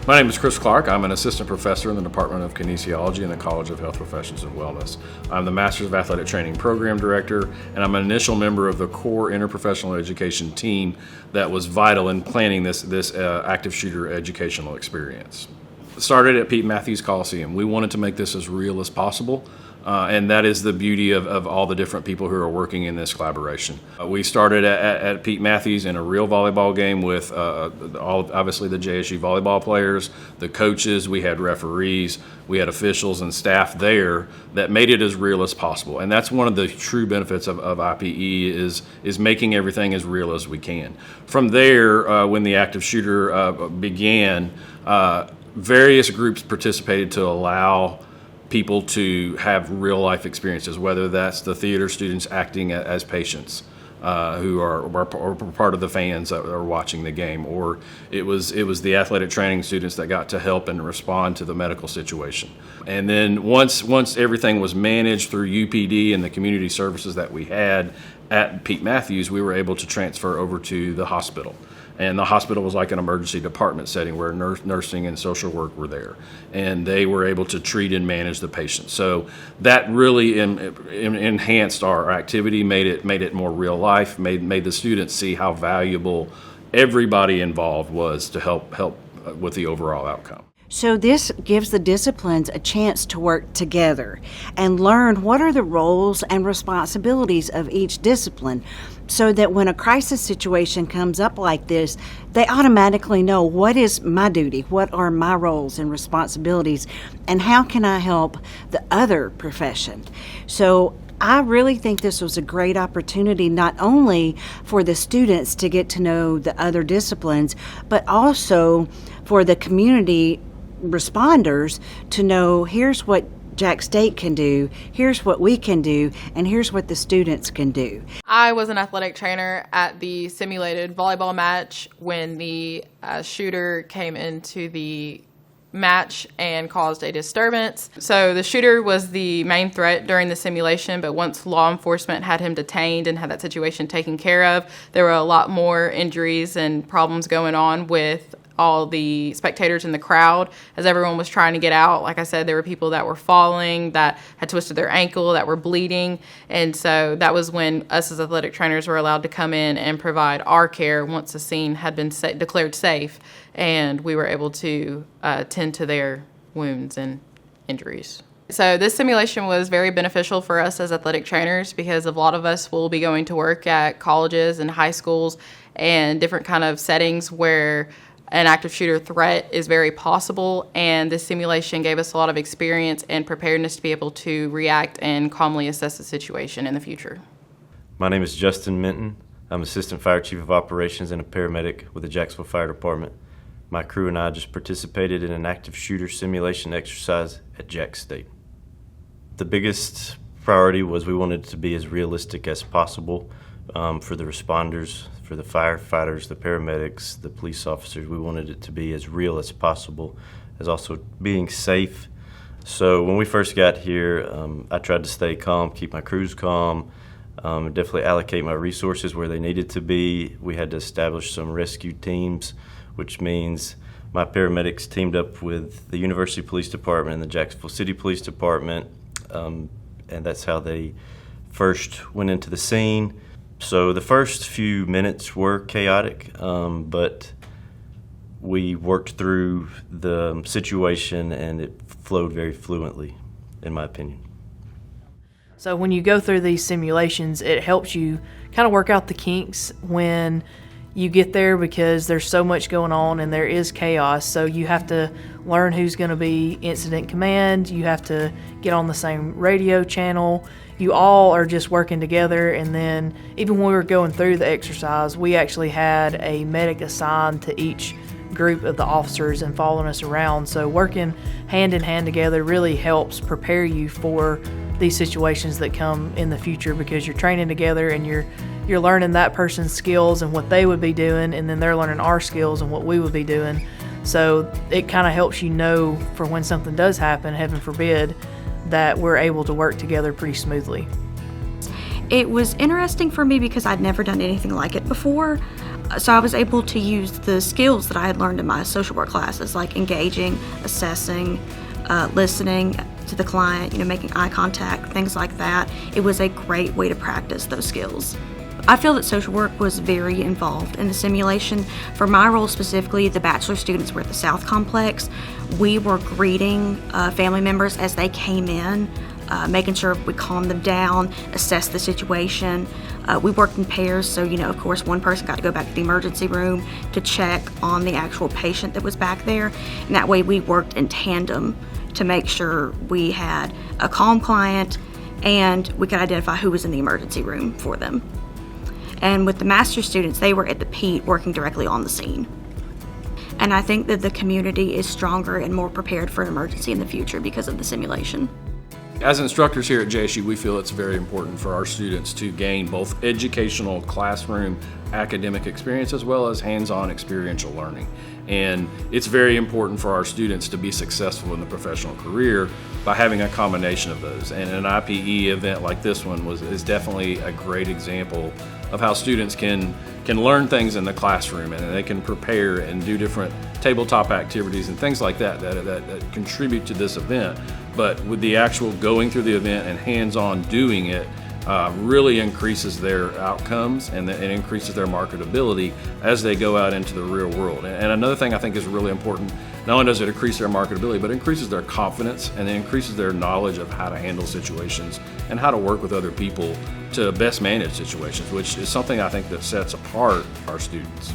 My name is Chris Clark. I'm an assistant professor in the Department of Kinesiology in the College of Health Professions and Wellness. I'm the Masters of Athletic Training Program Director, and I'm an initial member of the core Interprofessional Education team that was vital in planning this active shooter educational experience. It started at Pete Matthews Coliseum. We wanted to make this as real as possible. And that is the beauty of all the different people who are working in this collaboration. We started at Pete Matthews in a real volleyball game with obviously the JSU volleyball players, the coaches, we had referees, we had officials and staff there that made it as real as possible. And that's one of the true benefits of IPE is making everything as real as we can. From there, when the active shooter began, various groups participated to allow people to have real life experiences, whether that's the theater students acting as patients who are part of the fans that are watching the game, or it was the athletic training students that got to help and respond to the medical situation. And then once everything was managed through UPD and the community services that we had at Pete Matthews, we were able to transfer over to the hospital. And the hospital was like an emergency department setting where nursing and social work were there. And they were able to treat and manage the patients. So that really enhanced our activity, made it more real life, made the students see how valuable everybody involved was to help with the overall outcome. So this gives the disciplines a chance to work together and learn what are the roles and responsibilities of each discipline, so that when a crisis situation comes up like this, they automatically know what is my duty, what are my roles and responsibilities, and how can I help the other profession. So I really think this was a great opportunity not only for the students to get to know the other disciplines, but also for the community responders to know here's what Jack State can do, here's what we can do, and here's what the students can do. I was an athletic trainer at the simulated volleyball match when the shooter came into the match and caused a disturbance. So the shooter was the main threat during the simulation, but once law enforcement had him detained and had that situation taken care of, there were a lot more injuries and problems going on with all the spectators in the crowd as everyone was trying to get out. Like I said, there were people that were falling, that had twisted their ankle, that were bleeding. And so that was when us as athletic trainers were allowed to come in and provide our care once the scene had been declared safe, and we were able to tend to their wounds and injuries. So this simulation was very beneficial for us as athletic trainers because a lot of us will be going to work at colleges and high schools and different kind of settings where an active shooter threat is very possible, and this simulation gave us a lot of experience and preparedness to be able to react and calmly assess the situation in the future. My name is Justin Minton. I'm Assistant Fire Chief of Operations and a paramedic with the Jacksonville Fire Department. My crew and I just participated in an active shooter simulation exercise at Jack State. The biggest priority was we wanted it to be as realistic as possible for the responders, for the firefighters, the paramedics, the police officers. We wanted it to be as real as possible, as also being safe. So when we first got here, I tried to stay calm, keep my crews calm, definitely allocate my resources where they needed to be. We had to establish some rescue teams, which means my paramedics teamed up with the University Police Department and the Jacksonville City Police Department, and that's how they first went into the scene. So the first few minutes were chaotic, but we worked through the situation and it flowed very fluently, in my opinion. So when you go through these simulations, it helps you kind of work out the kinks when you get there, because there's so much going on and there is chaos. So you have to learn who's going to be incident command. You have to get on the same radio channel. You all are just working together. And then even when we were going through the exercise, we actually had a medic assigned to each group of the officers and following us around. So working hand in hand together really helps prepare you for these situations that come in the future, because you're training together and you're learning that person's skills and what they would be doing, and then they're learning our skills and what we would be doing. So it kind of helps you know for when something does happen, heaven forbid, that we're able to work together pretty smoothly. It was interesting for me because I'd never done anything like it before. So I was able to use the skills that I had learned in my social work classes, like engaging, assessing, listening to the client, making eye contact, things like that. It was a great way to practice those skills. I feel that social work was very involved in the simulation. For my role specifically, the bachelor students were at the South Complex. We were greeting family members as they came in, making sure we calmed them down, assessed the situation. We worked in pairs, so of course one person got to go back to the emergency room to check on the actual patient that was back there, and that way we worked in tandem to make sure we had a calm client and we could identify who was in the emergency room for them. And with the master's students, they were at the PEAT working directly on the scene. And I think that the community is stronger and more prepared for an emergency in the future because of the simulation. As instructors here at JSU, we feel it's very important for our students to gain both educational classroom academic experience as well as hands-on experiential learning. And it's very important for our students to be successful in the professional career by having a combination of those. And an IPE event like this one is definitely a great example of how students can learn things in the classroom, and they can prepare and do different tabletop activities and things like that contribute to this event. But with the actual going through the event and hands-on doing it, really increases their outcomes and it increases their marketability as they go out into the real world. And another thing I think is really important, not only does it increase their marketability, but it increases their confidence and it increases their knowledge of how to handle situations and how to work with other people to best manage situations, which is something I think that sets apart our students.